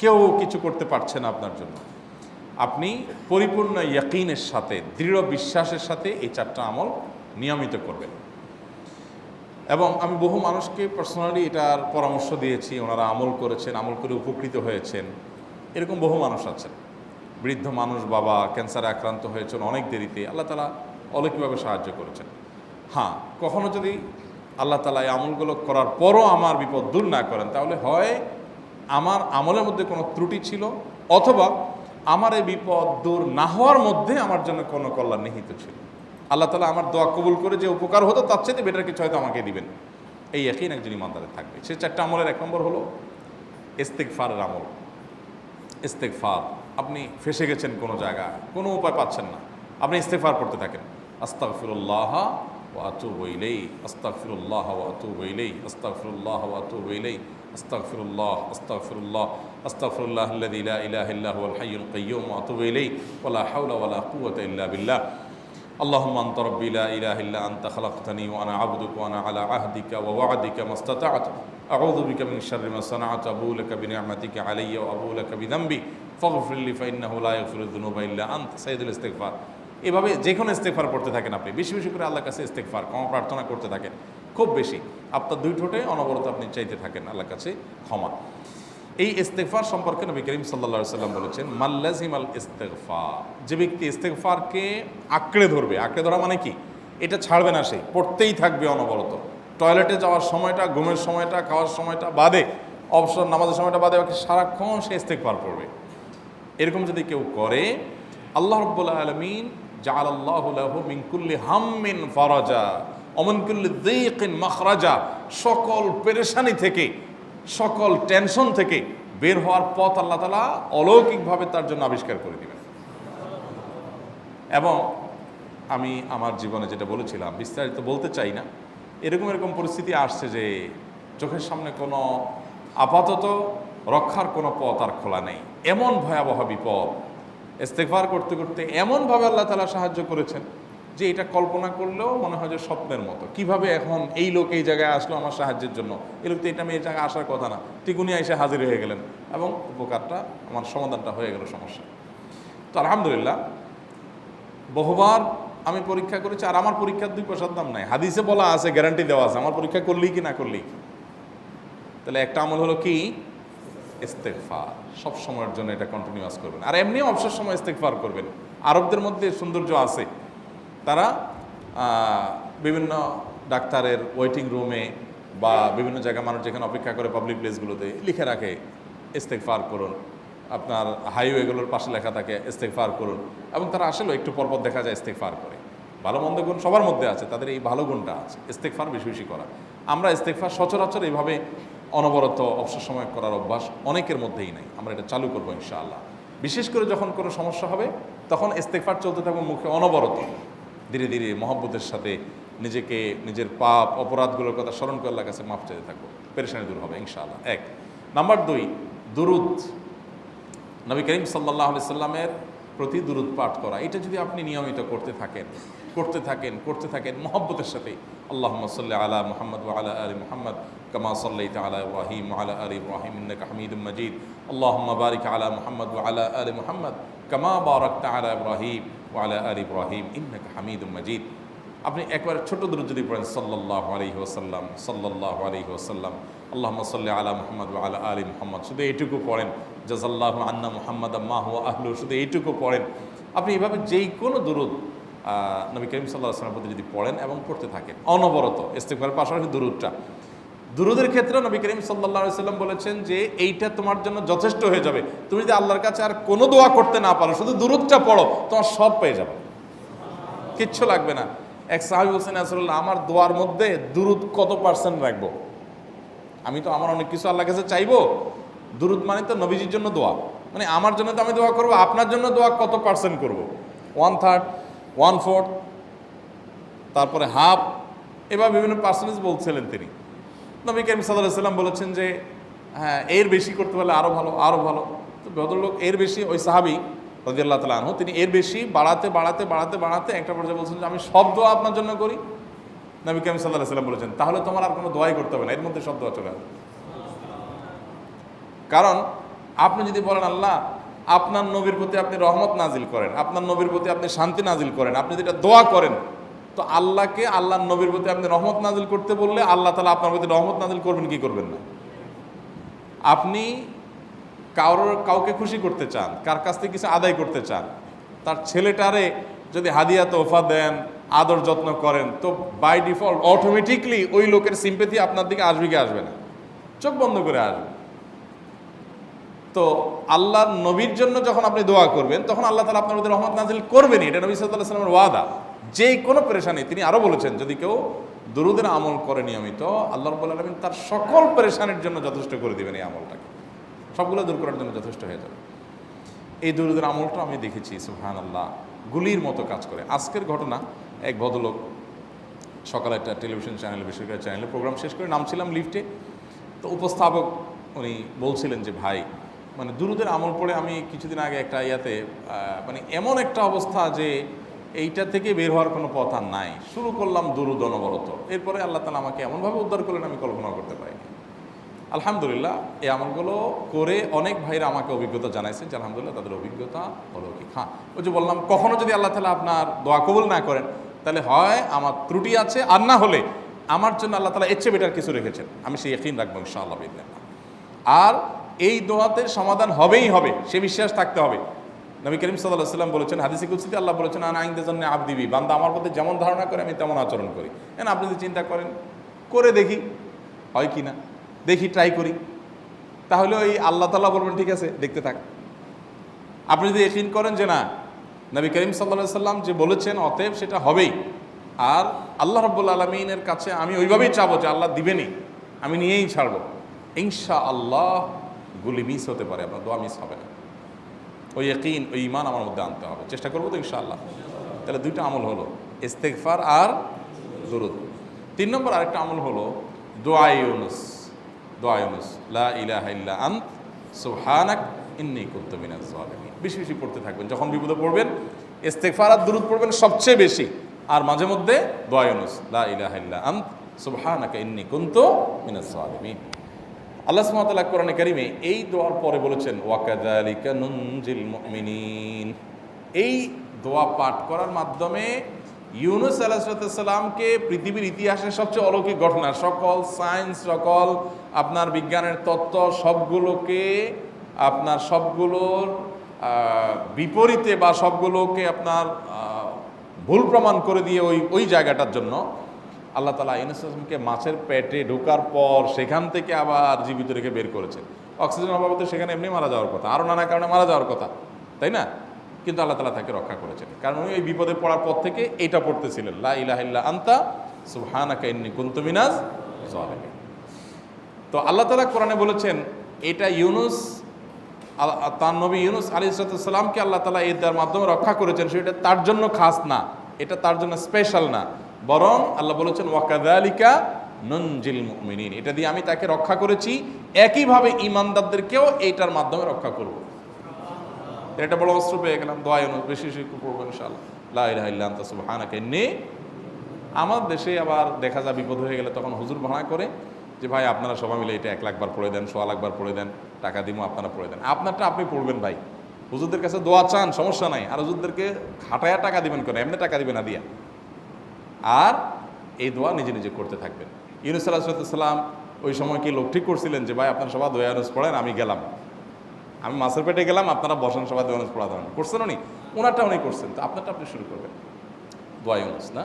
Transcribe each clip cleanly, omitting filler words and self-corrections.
কেউ কিছু করতে পারছে না আপনার জন্য। আপনি পরিপূর্ণ ইয়াকিনের সাথে, দৃঢ় বিশ্বাসের সাথে এই 4টা আমল নিয়মিত করবেন। এবং আমি বহু মানুষকে পার্সোনালি এটার পরামর্শ দিয়েছি, ওনারা আমল করেছেন, আমল করে উপকৃত হয়েছেন। এরকম বহু মানুষ আছেন। বৃদ্ধ মানুষ, বাবা ক্যান্সারে আক্রান্ত হয়েছেন অনেক দেরিতে, আল্লাহ তাআলা অলৌকিকভাবে সাহায্য করেছেন। হ্যাঁ, কখনো যদি আল্লাহ তাআলা এই আমলগুলো করার পরও আমার বিপদ দূর না করেন, তাহলে হয় আমার আমলের মধ্যে কোনো ত্রুটি ছিল, অথবা আমার এই বিপদ দূর না হওয়ার মধ্যে আমার জন্য কোনো কল্যাণ নিহিত ছিল। আল্লাহ তাআলা আমার দোয়া কবুল করে যে উপকার হতো তার চাইতে বেটার কিছু হয়তো আমাকে দিবেন, এই ইয়াকিন একজন ইমানদারের থাকবে। সে 4টা আমলের 1 নম্বর হলো ইস্তেগফারের আমল। ইস্তেগফার, আপনি ফেসে গেছেন কোনো জায়গায়, কোনো উপায় পাচ্ছেন না, আপনি ইস্তেগফার করতে থাকেন। আস্তাগফিরুল্লাহ ওয়া আতুবু ইলাইহি, আস্তাগফিরুল্লাহ ওয়া আতুবু ইলাইহি, আস্তাগফিরুল্লাহ ওয়া আতুবু ইলাইহি, আস্তাগফিরুল্লাহ, আস্তাগফিরুল্লাহ, আস্তাগফিরুল্লাহাল্লাযী লা ইলাহা ইল্লা হুয়াল হাইয়ুল কাইয়্যুম ওয়া আতুবু ইলাইহি ওয়া লা হাওলা ওয়া লা কুওয়াতা ইল্লা বিল্লাহ। আল্লাহুম্মা আনতা রাব্বী লা ইলাহা ইল্লা আনতা খালাকতানি ওয়া আনা আবদুকা ওয়া আনা আলা আহদিকা ওয়া ওয়া'দিকা মাস্তাতা'তু আউযু বিকা মিন শাররি মা সানা'তু আবুউ লাকা বিনি'মাতিকা আলাইয়া ওয়া আবুউ লাকা বিযামবি ফাগফিরলি ফাইন্নাহু লা ইয়াগফিরুয যুনুবা ইল্লা আনতা। সাইয়্যিদুল ইস্তিগফার। এভাবে যে কোনো ইস্তেগফার করতে থাকেন, আপনি বেশি বেশি করে আল্লাহর কাছে ইস্তেগফার, ক্ষমা প্রার্থনা করতে থাকেন, খুব বেশি। আপনার 2 ঠোঁটে অনবরত আপনি চাইতে থাকেন আল্লাহর কাছে ক্ষমা। এই ইস্তেগফার সম্পর্কে নবী করিম সাল্লাল্লাহু আলাইহি ওয়াসাল্লাম বলেছেন, মাল্লাজিমাল ইস্তেগফার, যে ব্যক্তি ইস্তেগফারকে আঁকড়ে ধরবে, আঁকড়ে ধরা মানে কি, এটা ছাড়বে না, সে পড়তেই থাকবে অনবরত। টয়লেটে যাওয়ার সময়টা, ঘুমের সময়টা, খাওয়ার সময়টা বাদে, অবসর নামাজের সময়টা বাদে, সারাক্ষণ সে ইস্তেগফার পড়বে। এরকম যদি কেউ করে, আল্লাহ রাব্বুল আলামিন জাআলাল্লাহু লাহু মিন কুল্লি হাম্মিন ফারাজা ওয়া মিন কুল্লি যায়কিন মাখরাজা, সকল পেরেশানি থেকে, সকল টেনশন থেকে বের হওয়ার পথ আল্লাহ তাআলা অলৌকিকভাবে তার জন্য আবিষ্কার করে দিবেন। এবং আমি আমার জীবনে যেটা বলেছিলাম, বিস্তারিত বলতে চাই না, এরকম পরিস্থিতি আসছে যে চোখের সামনে কোনো আপাতত রক্ষার কোনো পথ আর খোলা নেই, এমন ভয়াবহ বিপদ। ইস্তেগফার করতে করতে এমনভাবে আল্লাহ তাআলা সাহায্য করেছেন যে এটা কল্পনা করলেও মনে হয় যে স্বপ্নের মতো। কিভাবে এখন এই লোক এই জায়গায় আসলো আমার সাহায্যের জন্য, এই লোক তো এটা আমি এই জায়গায় আসার কথা না, টিকুনি এসে হাজির হয়ে গেলেন এবং উপকারটা, আমার সমাধানটা হয়ে গেল সমস্যা। তো আলহামদুলিল্লাহ, বহুবার আমি পরীক্ষা করেছি, আর আমার পরীক্ষার 2 পয়সার দাম নাই। হাদিসে বলা আছে, গ্যারান্টি দেওয়া আছে, আমার পরীক্ষা করলেই কি না করলেই। তাহলে একটা আমল হলো কি, ইস্তেগফার। সব সময়ের জন্য এটা কন্টিনিউয়াস করবেন, আর এমনিও অবসর সময় ইস্তেগফার করবেন। আরবদের মধ্যে সৌন্দর্য আছে, তারা বিভিন্ন ডাক্তারের ওয়েটিং রুমে বা বিভিন্ন জায়গায় মানুষ যেখানে অপেক্ষা করে পাবলিক প্লেসগুলোতে লিখে রাখে ইস্তেগফার করুন। আপনার হাইওয়েগুলোর পাশে লেখা থাকে ইস্তেগফার করুন, এবং তারা আসলে একটু পরপর দেখা যায় ইস্তেগফার করে। ভালো মন্দ গুণ সবার মধ্যে আছে, তাদের এই ভালো গুণটা আছে, ইস্তেগফার বেশি বেশি করা। আমরা ইস্তেগফার সচরাচর এইভাবে অনবরত অবসর সময় করার অভ্যাস অনেকের মধ্যেই নাই। আমরা এটা চালু করবো ইনশাআল্লাহ। বিশেষ করে যখন কোনো সমস্যা হবে, তখন ইস্তেগফার চলতে থাকবে মুখে অনবরত। ধীরে ধীরে মহব্বতের সাথে নিজেকে, নিজের পাপ অপরাধগুলোর কথা স্মরণ করে আল্লাহর কাছে মাফ চাইতে থাকবো, পেরেশানি দূর হবে ইনশাআল্লাহ। 1 নাম্বার 2, দুরুদ। নবী করিম সাল্লাল্লাহু আলাইহি সাল্লামের প্রতি দুরুদ পাঠ করা, এটা যদি আপনি নিয়মিত করতে থাকেন মহব্বতের সাথে, আল্লাহুম্মা সাল্লি আলা মুহাম্মদ ওয়া আলা আলি মুহাম্মদ কামা সাল্লাইতা আলা ইব্রাহিম ওয়া আলা আলি ইব্রাহিম ইন্নাকা হামিদুম মাজিদ, আল্লাহুম্মা বারিক আলা মুহাম্মদ ওয়া আলা আলি মুহাম্মদ কামা বারাকতা আলা ইব্রাহিম ওয়া আলা আলি ইব্রাহিম ইন্নাকা হামিদুম মাজিদ। আপনি একবার ছোট দুরূদ যদি পড়েন, সাল্লাল্লাহু আলাইহি ওয়াসাল্লাম, সাল্লাল্লাহু আলাইহি ওয়াসাল্লাম, আল্লাহুম্মা সাল্লি আলা মুহাম্মদ ওয়া আলা আলি মুহাম্মদ, শুধু এইটুকু পড়েন। জাযাল্লাহু আন্না মুহাম্মাদাম মা হুয়া আহলু, শুধু এইটুকু পড়েন। আপনি এভাবে যেই কোনো দুরূদ নবী করিম সাল্লাল্লাহু আলাইহি ওয়াসাল্লামের প্রতি যদি পড়েন এবং পড়তে থাকেন অনবরত, ইস্তেগফারের পাশাপাশি দুরূদের ক্ষেত্রে নবী করিম সাল্লাল্লাহু আলাইহি ওয়াসাল্লাম বলেছেন যে এইটা তোমার জন্য যথেষ্ট হয়ে যাবে। তুমি যদি আল্লাহর কাছে আর কোনো দোয়া করতে না পারো, শুধু দুরূদটা পড়ো, তোমার সব পেয়ে যাবে, কিচ্ছু লাগবে না। এক সাহাবী বলছেন, রাসূলুল্লাহ, আমার দোয়ার মধ্যে দুরূদ কত % রাখবো? আমি তো আমার অনেক কিছু আল্লাহর কাছে চাইবো, দুরূদ মানে তো নবীজির জন্য দোয়া, মানে আমার জন্য তো আমি দোয়া করবো, আপনার জন্য দোয়া কত % করবো? 1/3, 1/4, তারপরে হাফ, এবার বিভিন্ন পার্সেন্টেজ বলছিলেন তিনি। নবী করিম সাল্লাল্লাহু আলাইহি ওয়াসাল্লাম বলেছেন যে হ্যাঁ, এর বেশি করতে পারলে আরও ভালো, আরও ভালো। তো ভদ্রলোক এর বেশি, ওই সাহাবী রাদিয়াল্লাহু তাআলা আনহু, তিনি এর বেশি বাড়াতে একটা পর্যায়ে বলছেন যে আমি সব দোয়া আপনার জন্য করি। নবী করিম সাল্লাল্লাহু আলাইহি ওয়াসাল্লাম বলেছেন, তাহলে তোমার আর কোনো দোয়াই করতে হবে না, এর মধ্যে সব দোয়া চলে আসবে। কারণ আপনি যদি বলেন আল্লাহ আপনার নবীর প্রতি আপনি রহমত নাজিল করেন, আপনার নবীর প্রতি আপনি শান্তি নাজিল করেন, আপনি যেটা দোয়া করেন, তো আল্লাহকে আল্লাহর নবীর প্রতি আপনি রহমত নাজিল করতে বললে আল্লাহ তাআলা আপনার প্রতি রহমত নাজিল করবেন কি করবেন না? আপনি কাউকে খুশি করতে চান, কার কাছ থেকে কিছু আদায় করতে চান, তার ছেলেটারে যদি হাদিয়া তোহফা দেন, আদর যত্ন করেন, তো বাই ডিফল্ট অটোমেটিকলি ওই লোকের সিম্পেথি আপনার দিকে আসবে কি আসবে না? চোখ বন্ধ করে আসবে। তো আল্লাহর নবীর জন্য যখন আপনি দোয়া করবেন তখন আল্লাহ তাআলা আপনার মধ্যে রহমত নাজিল করবেনই, এটা নবী সাল্লাল্লাহু আলাইহি ওয়াসাল্লামের ওয়াদা। যে কোনো পেরেশানি, তিনি আরো বলেছেন যদি কেউ দুরূদের আমল করে নিয়মিত, আল্লাহ রাব্বুল আলামিন তার সকল পেরেশানির জন্য যথেষ্ট করে দিবেন। এই আমলটাকে সবগুলো দূর করার জন্য যথেষ্ট হয়ে যাবে। এই দুরূদের আমলটা আমি দেখেছি সুবহানাল্লাহ গুলির মতো কাজ করে। আজকের ঘটনা, এক ভদ্রলোক সকালে একটা টেলিভিশন চ্যানেলে, বেসরকারি চ্যানেলে প্রোগ্রাম শেষ করে নামছিলাম লিফটে, তো উপস্থাপক উনি বলছিলেন যে ভাই মানে দুরূদের আমল পড়ে আমি কিছুদিন আগে একটা ইয়াতে মানে এমন একটা অবস্থা যে এইটা থেকে বের হওয়ার কোনো পথ আর নাই, শুরু করলাম দুরূদ অনবরত, এরপরে আল্লাহ তাআলা আমাকে এমনভাবে উদ্ধার করলেন আমি কল্পনা করতে পারিনি। আলহামদুলিল্লাহ এই আমলগুলো করে অনেক ভাইরা আমাকে অভিজ্ঞতা জানাইছে যে আলহামদুলিল্লাহ তাদের অভিজ্ঞতা হলো কি। হ্যাঁ, ওই যে বললাম কখনো যদি আল্লাহ তাআলা আপনার দোয়া কবুল না করেন তাহলে হয় আমার ত্রুটি আছে, আর না হলে আমার জন্য আল্লাহ তাআলা এর চেয়ে বেটার কিছু রেখেছেন, আমি সেই ইয়াকিন রাখবো ইনশাআল্লাহ বিইذنিল্লাহ। আর এই দোয়াতে সমাধান হবেই হবে, সে বিশ্বাস থাকতে হবে। নবী করিম সাল্লাল্লাহু আলাইহি ওয়াসাল্লাম বলেছেন, হাদিসে কুদসিতে আল্লাহ বলেছেন আনা ইনদা যান্নি আবদি বি, বান্দা আমার প্রতি যেমন ধারণা করে আমি তেমন আচরণ করি। এখন আপনি যদি চিন্তা করেন করে দেখি হয় কি না, দেখি ট্রাই করি, তাহলে ওই আল্লাহ তাআলা বলবেন ঠিক আছে দেখতে থাক। আপনি যদি ইয়াকিন করেন যে না নবী করিম সাল্লাল্লাহু আলাইহি ওয়াসাল্লাম যে বলেছেন অতএব সেটা হবেই, আর আল্লাহ রাব্বুল আলামিনের কাছে আমি ওইভাবেই চাবো যে আল্লাহ দিবেনই, আমি নিয়েই ছাড়বো, ইনশাআল্লাহ গুলি মিস হতে পারে, আপনার দোয়া মিস হবে না। ওই ইয়াকিন, ওই ঈমান আমার মধ্যে আনতে হবে, চেষ্টা করবো তো ইনশাআল্লাহ। তাহলে দুইটা আমল হলো ইস্তেগফার আর দুরূদ। 3 নম্বর আরেকটা আমল হলো দোয়া ইউনুস। দোয়া ইউনুস, লা ইলাহা ইল্লা আন্ত সুবহানাক ইন্নী কুনতু মিনাজ জালিমিন। বেশি বেশি পড়তে থাকবেন, যখন বিপদে পড়বেন ইস্তেগফার আর দুরূদ পড়বেন সবচেয়ে বেশি, আর মাঝে মধ্যে দোয়া ইউনুস, লা ইলাহা ইল্লা আন্ত সুবহানাকা ইন্নী কুনতু মিনাজ জালিমিন। আল্লাহ সুবহানাহু ওয়া তাআলা কোরআনে কারিমে এই দোয়ার পরে বলেছেন ওয়াকাযালিকা নুনজিল মুমিনিন। এই দোয়া পাঠ করার মাধ্যমে ইউনুস আলাইহিস সালামকে পৃথিবীর ইতিহাসের সবচেয়ে অলৌকিক ঘটনা, সকল সায়েন্স, সকল আপনার বিজ্ঞানের তত্ত্ব সবগুলোকে আপনার সবগুলোর বিপরীতে বা সবগুলোকে আপনার ভুল প্রমাণ করে দিয়ে ওই জায়গাটার জন্য আল্লাহ তাআলা ইউনুস আলাইহিসকে মাছের পেটে ঢোকার পর সেখান থেকে আবার জীবিত রেখে বের করেছেন। অক্সিজেন অভাবে তো সেখানে এমনি মারা যাওয়ার কথা, আরও নানা কারণে মারা যাওয়ার কথা, তাই না? কিন্তু আল্লাহ তাআলা তাকে রক্ষা করেছেন, কারণ উনি ওই বিপদে পড়ার পর থেকে এইটা পড়তেছিলেন, লা ইলাহা ইল্লা আনতা সুবহানাকা ইন্নী কুনতু মিনাজ জালিমিন। তো আল্লাহ তাআলা কোরআনে বলেছেন এটা ইউনুস, তার নবী ইউনুস আলাইহিস সালামকে আল্লাহ তাআলা এর মাধ্যমে রক্ষা করেছেন, সেটা তার জন্য খাস না, এটা তার জন্য স্পেশাল না, বরং আল্লাহ বলেছেন ওয়াকাযালিকা নুনজিল মুমিনিন, এটা দিয়ে আমি তাকে রক্ষা করেছি, একইভাবে ঈমানদারদেরকেও এইটার মাধ্যমে রক্ষা করব। এটা বড় অস্ত্র পেয়ে গেলাম। দোয়া ইউনুস বেশি বেশি পড়বো ইনশাআল্লাহ, লা ইলাহা ইল্লা আনতা সুবহানাকা ইন্নী। আমার দেশে আবার দেখা যায় বিপদ হয়ে গেলে তখন হুজুর ভাড়া করে যে ভাই আপনারা সবাই মিলে এটা 1 লাখ বার পড়ে দেন, 1.25 লাখ বার পড়ে দেন, টাকা দিমো আপনারা পড়ে দেন। আপনারটা আপনি পড়বেন ভাই, হুজুরদের কাছে দোয়া চান সমস্যা নাই, আর হুজুরদেরকে খাটায়া টাকা দিবেন কেন, এমনি টাকা দিবেন না দিয়া। আর এই দোয়া নিজে নিজে করতে থাকবেন। ইউনুস আলাইহিস সালাম ওই সময় কি লোক ঠিক করছিলেন যে ভাই আপনারা সবাই দোয়া ইউনুস পড়েন, আমি গেলাম, আমি মাছের পেটে গেলাম, আপনারা বসেন সবাই দোয়া ইউনুস পড়া দেবেন, করছেন উনি, ওনারটা উনি করছেন, তো আপনারটা আপনি শুরু করবেন দোয়া ইউনুস না।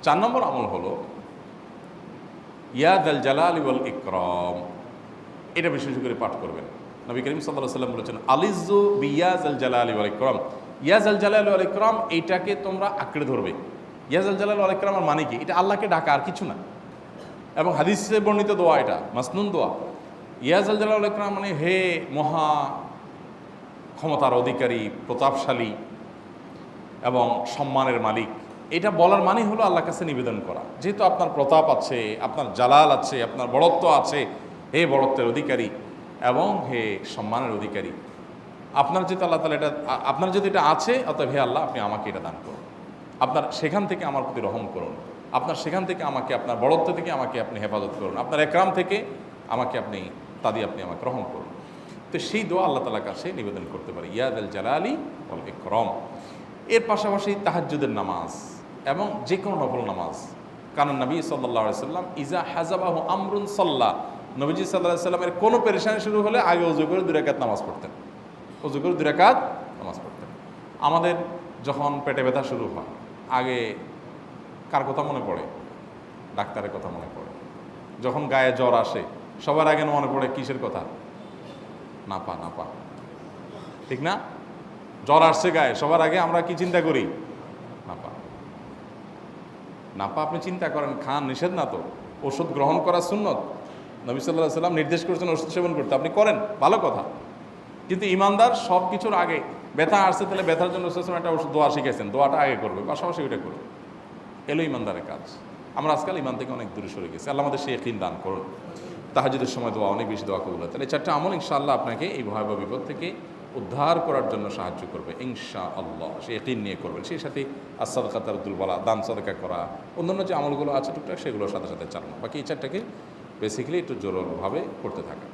4 নম্বর আমল হলো ইয়া যাল জালালি ওয়াল ইকরাম, এটা বিশেষ করে পাঠ করবেন। নবী করিম সাল্লাল্লাহু আলাইহি ওয়াসাল্লাম বলেছেন আলিজু বিয়া যাল জালালি ওয়াল ইকরাম, ইয়া যাল জালালি ওয়াল ইকরাম এইটাকে তোমরা আঁকড়ে ধরবে। ইয়া যাল জালালি ওয়াল ইকরামের মানে কি? এটা আল্লাহকে ডাকা, আর কিছু না, এবং হাদিসে বর্ণিত দোয়া, এটা মাসনুন দোয়া। ইয়া যাল জালালি ওয়াল ইকরাম মানে হে মহা ক্ষমতার অধিকারী, প্রতাপশালী এবং সম্মানের মালিক, এটা বলার মানে হলো আল্লাহর কাছে নিবেদন করা, যেহেতু আপনার প্রতাপ আছে, আপনার জালাল আছে, আপনার বড়ত্ব আছে, হে বড়ত্বের অধিকারী এবং হে সম্মানের অধিকারী, আপনার যেহেতু আল্লাহ তাআলা এটা, আপনার যদি এটা আছে, অতএব হে আল্লাহ আপনি আমাকে এটা দান করুন, আপনার সেখান থেকে আমার প্রতি রহম করুন, আপনার সেখান থেকে আমাকে, আপনার বড়ত্ব থেকে আমাকে আপনি হেফাজত করুন, আপনার একরাম থেকে আমাকে আপনি, তা দিয়ে আপনি আমাকে রহম করুন। তো সেই দোয়া আল্লাহ তাআলার কাছে নিবেদন করতে পারি, ইয়া যাল জালালি ওয়াল ইকরাম। এর পাশাপাশি তাহাজ্জুদের নামাজ এবং যে কোনো নফল নামাজ, কারণ নবী সাল্লাল্লাহু আলাইহি সাল্লাম ইজা হাজাবাহু আমরুন সাল্লাহ, নবীজি সাল্লাল্লাহু আলাইহি সাল্লামের কোনো পেরেশানি শুরু হলে আগে ওযু করে 2 রাকাত নামাজ পড়তেন, ওযু করে 2 রাকাত নামাজ পড়তেন। আমাদের যখন পেটে ব্যথা শুরু হয় আগে কার কথা মনে পড়ে? ডাক্তারের কথা মনে পড়ে। যখন গায়ে জ্বর আসে সবার আগে মনে পড়ে কিসের কথা? নাপা, নাপা, ঠিক না? জ্বর আসছে গায়ে, সবার আগে আমরা কি চিন্তা করি? নাপা। নাপা আপনি চিন্তা করেন, খান, নিষেধ না তো, ওষুধ গ্রহণ করা সুন্নত, নবী সাল্লাল্লাহু আলাইহি সাল্লাম নির্দেশ করেছেন ওষুধ সেবন করতে, আপনি করেন, ভালো কথা। কিন্তু ইমানদার সব কিছুর আগে ব্যথা আসছে, তাহলে ব্যথার জন্য একটা ওষুধ দোয়া শিখেছেন, দোয়াটা আগে করবে, পাশাপাশি ওইটা করবে, এলো ইমানদারের কাজ। আমরা আজকাল ইমান থেকে অনেক দূরে সরে গেছি। আল্লাহ আমাদের সেই ইয়াকিন দান করুন। তাহাজ্জুদের সময় দোয়া, অনেক বেশি দোয়া কবুল হয়। তাহলে 4টা আমল ইনশাআল্লাহ আপনাকে এই ভয়াবহ বিপদ থেকে উদ্ধার করার জন্য সাহায্য করবে ইনশাআল্লাহ। সে ইয়াকিন নিয়ে করবেন। সেই সাথে as-সাদাকা তারদুল বালা, দান সদকা করা, অন্যান্য যে আমলগুলো আছে টুকটাক সেগুলোর সাথে সাথে চালানো। বাকি এই 4টাকে বেসিক্যালি একটু জোরভাবে করতে থাকা।